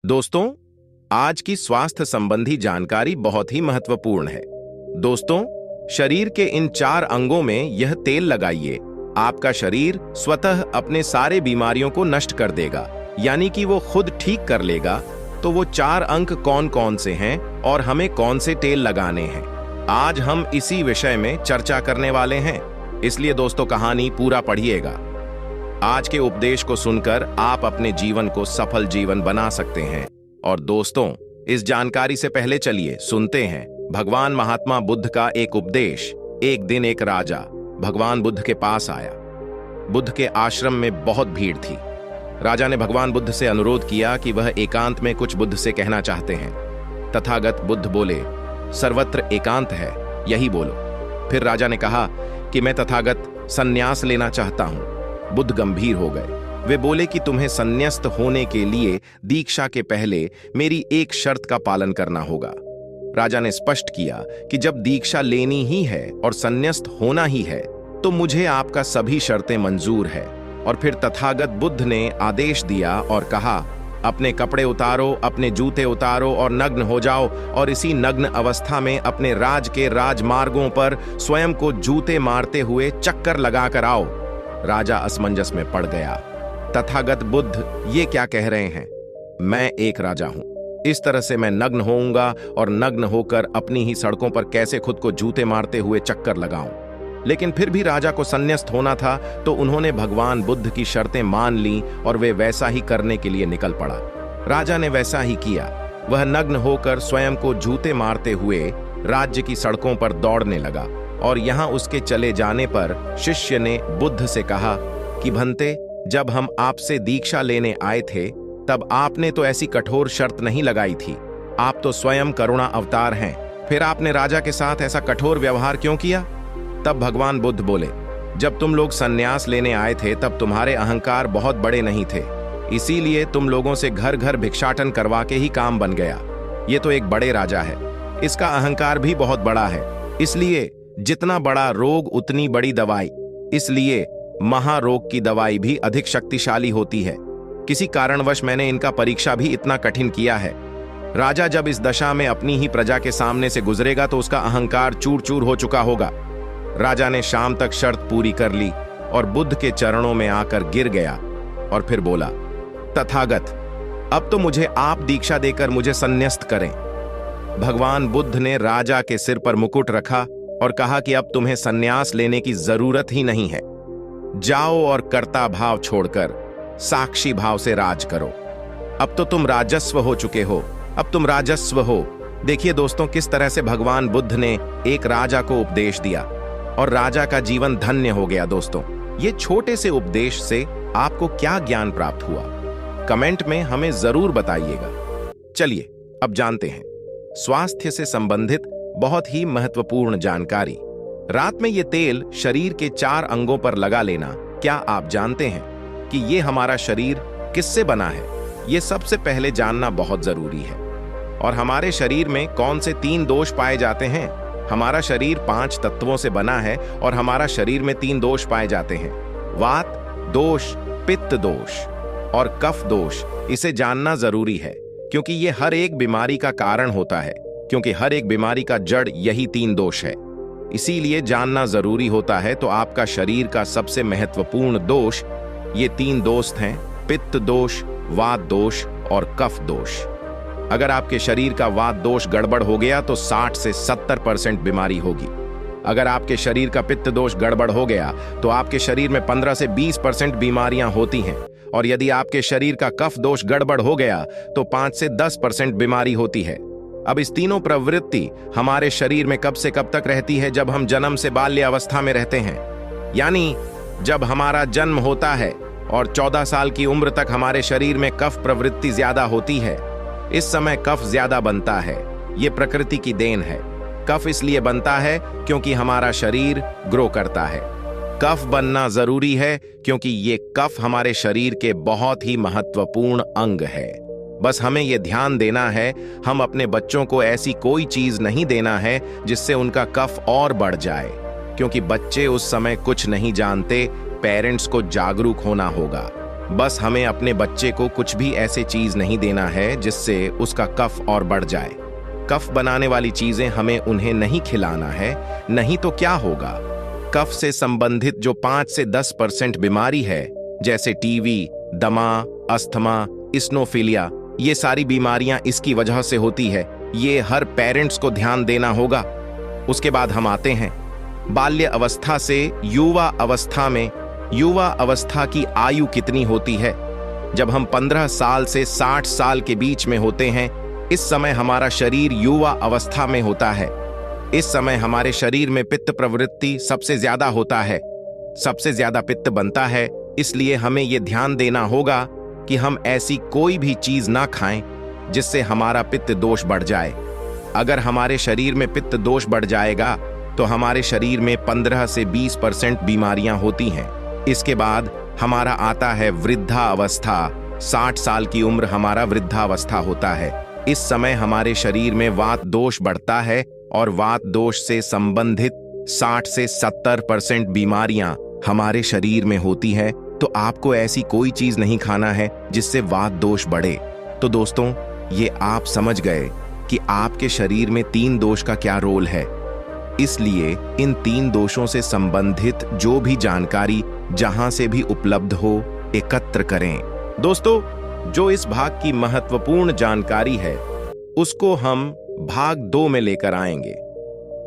दोस्तों, आज की स्वास्थ्य संबंधी जानकारी बहुत ही महत्वपूर्ण है। दोस्तों, शरीर के इन 4 अंगों में यह तेल लगाइए। आपका शरीर स्वतः अपने सारे बीमारियों को नष्ट कर देगा, यानी कि वो खुद ठीक कर लेगा। तो वो 4 अंग कौन कौन से हैं और हमें कौन से तेल लगाने हैं, आज हम इसी विषय में चर्चा करने वाले हैं। इसलिए दोस्तों, कहानी पूरा पढ़िएगा। आज के उपदेश को सुनकर आप अपने जीवन को सफल जीवन बना सकते हैं। और दोस्तों, इस जानकारी से पहले चलिए सुनते हैं भगवान महात्मा बुद्ध का एक उपदेश। एक दिन एक राजा भगवान बुद्ध के पास आया। बुद्ध के आश्रम में बहुत भीड़ थी। राजा ने भगवान बुद्ध से अनुरोध किया कि वह एकांत में कुछ बुद्ध से कहना चाहते हैं। तथागत बुद्ध बोले, सर्वत्र एकांत है, यही बोलो। फिर राजा ने कहा कि मैं तथागत संन्यास लेना चाहता हूं। बुद्ध गंभीर हो गए। वे बोले कि तुम्हें संन्यास्त होने के लिए दीक्षा के पहले मेरी एक शर्त का पालन करना होगा। राजा ने स्पष्ट किया कि जब दीक्षा लेनी ही है और संन्यास्त होना ही है तो मुझे आपका सभी शर्तें मंजूर है। और फिर तथागत बुद्ध ने आदेश दिया और कहा, अपने कपड़े उतारो, अपने जूते उतारो और नग्न हो जाओ, और इसी नग्न अवस्था में अपने राज के राजमार्गों पर स्वयं को जूते मारते हुए चक्कर लगाकर आओ। राजा असमंजस में पड़ गया। तथागत बुद्ध ये क्या कह रहे हैं? मैं एक राजा हूं, इस तरह से मैं नग्न होऊंगा और नग्न होकर अपनी ही सड़कों पर कैसे खुद को जूते मारते हुए चक्कर लगाऊं? लेकिन फिर भी राजा को संन्यास्त होना था, तो उन्होंने भगवान बुद्ध की शर्तें मान ली और वे वैसा ही करने के लिए निकल पड़ा। राजा ने वैसा ही किया। वह नग्न होकर स्वयं को जूते मारते हुए राज्य की सड़कों पर दौड़ने लगा। और यहां उसके चले जाने पर शिष्य ने बुद्ध से कहा कि भंते, जब हम आपसे दीक्षा लेने आए थे तब आपने तो ऐसी कठोर शर्त नहीं लगाई थी। आप तो स्वयं करुणा अवतार हैं, फिर आपने राजा के साथ ऐसा कठोर व्यवहार क्यों किया? तब भगवान बुद्ध बोले, जब तुम लोग संन्यास लेने आए थे तब तुम्हारे अहंकार बहुत बड़े नहीं थे, इसीलिए तुम लोगों से घर घर भिक्षाटन करवा के ही काम बन गया। ये तो एक बड़े राजा है, इसका अहंकार भी बहुत बड़ा है, इसलिए जितना बड़ा रोग उतनी बड़ी दवाई, इसलिए महारोग की दवाई भी अधिक शक्तिशाली होती है। किसी कारणवश मैंने इनका परीक्षा भी इतना कठिन किया है। राजा जब इस दशा में अपनी ही प्रजा के सामने से गुजरेगा तो उसका अहंकार चूर चूर हो चुका होगा। राजा ने शाम तक शर्त पूरी कर ली और बुद्ध के चरणों में आकर गिर गया और फिर बोला, तथागत, अब तो मुझे आप दीक्षा देकर मुझे संन्यास्त करें। भगवान बुद्ध ने राजा के सिर पर मुकुट रखा और कहा कि अब तुम्हें संन्यास लेने की जरूरत ही नहीं है। जाओ और कर्ता भाव छोड़कर साक्षी भाव से राज करो। अब तो तुम राजस्व हो चुके हो, अब तुम राजस्व हो। देखिए दोस्तों, किस तरह से भगवान बुद्ध ने एक राजा को उपदेश दिया और राजा का जीवन धन्य हो गया। दोस्तों, ये छोटे से उपदेश से आपको क्या ज्ञान प्राप्त हुआ, कमेंट में हमें जरूर बताइएगा। चलिए अब जानते हैं स्वास्थ्य से संबंधित बहुत ही महत्वपूर्ण जानकारी। रात में ये तेल शरीर के 4 अंगों पर लगा लेना। क्या आप जानते हैं कि ये हमारा शरीर किससे बना है? ये सबसे पहले जानना बहुत जरूरी है। और हमारे शरीर में कौन से 3 दोष पाए जाते हैं? हमारा शरीर 5 तत्वों से बना है और हमारा शरीर में 3 दोष पाए जाते हैं, वात दोष, पित्त दोष और कफ दोष। इसे जानना जरूरी है क्योंकि ये हर एक बीमारी का कारण होता है, क्योंकि हर एक बीमारी का जड़ यही 3 दोष है। इसीलिए जानना जरूरी होता है। तो आपका शरीर का सबसे महत्वपूर्ण दोष ये 3 दोष हैं, पित्त दोष, वात दोष और कफ दोष। अगर आपके शरीर का वात दोष गड़बड़ हो गया तो 60 से 70% बीमारी होगी। अगर आपके शरीर का पित्त दोष गड़बड़ हो गया तो आपके शरीर में 15 से 20% बीमारियां होती हैं। और यदि आपके शरीर का कफ दोष गड़बड़ हो गया तो 5 से 10% बीमारी होती है। अब इस तीनों प्रवृत्ति हमारे शरीर में कब से कब तक रहती है? जब हम जन्म से बाल्य अवस्था में रहते हैं, यानी जब हमारा जन्म होता है और 14 साल की उम्र तक हमारे शरीर में कफ प्रवृत्ति ज्यादा होती है। इस समय कफ ज्यादा बनता है। ये प्रकृति की देन है। कफ इसलिए बनता है क्योंकि हमारा शरीर ग्रो करता है। कफ बनना जरूरी है क्योंकि ये कफ हमारे शरीर के बहुत ही महत्वपूर्ण अंग है। बस हमें यह ध्यान देना है, हम अपने बच्चों को ऐसी कोई चीज नहीं देना है जिससे उनका कफ और बढ़ जाए, क्योंकि बच्चे उस समय कुछ नहीं जानते। पेरेंट्स को जागरूक होना होगा। बस हमें अपने बच्चे को कुछ भी ऐसे चीज नहीं देना है जिससे उसका कफ और बढ़ जाए। कफ बनाने वाली चीजें हमें उन्हें नहीं खिलाना है, नहीं तो क्या होगा? कफ से संबंधित जो 5 से 10% बीमारी है, जैसे टीवी, दमा, अस्थमा, इस्नोफिलिया, ये सारी बीमारियां इसकी वजह से होती है। ये हर पेरेंट्स को ध्यान देना होगा। उसके बाद हम आते हैं बाल्य अवस्था से युवा अवस्था में। युवा अवस्था की आयु कितनी होती है? जब हम 15 साल से 60 साल के बीच में होते हैं, इस समय हमारा शरीर युवा अवस्था में होता है। इस समय हमारे शरीर में पित्त प्रवृत्ति सबसे ज्यादा होता है, सबसे ज्यादा पित्त बनता है। इसलिए हमें यह ध्यान देना होगा कि हम ऐसी कोई भी चीज ना खाएं जिससे हमारा पित्त दोष बढ़ जाए। अगर हमारे शरीर में पित्त दोष बढ़ जाएगा तो हमारे शरीर में 15 से 20% बीमारियां होती हैं। इसके बाद हमारा आता है वृद्धावस्था। 60 साल की उम्र हमारा वृद्धावस्था होता है। इस समय हमारे शरीर में वात दोष बढ़ता है और वात दोष से संबंधित 60 से 70% बीमारियां हमारे शरीर में होती है। तो आपको ऐसी कोई चीज नहीं खाना है जिससे वात दोष बढ़े। तो दोस्तों, ये आप समझ गए कि आपके शरीर में 3 दोष का क्या रोल है। इसलिए इन 3 दोषों से संबंधित जो भी जानकारी जहां से भी उपलब्ध हो, एकत्र करें। दोस्तों, जो इस भाग की महत्वपूर्ण जानकारी है उसको हम भाग 2 में लेकर आएंगे।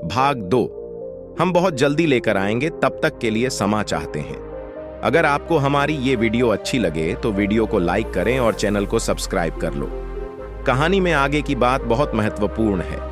भाग 2 हम बहुत जल्दी लेकर आएंगे, तब तक के लिए क्षमा चाहते हैं। अगर आपको हमारी ये वीडियो अच्छी लगे तो वीडियो को लाइक करें और चैनल को सब्सक्राइब कर लो। कहानी में आगे की बात बहुत महत्वपूर्ण है।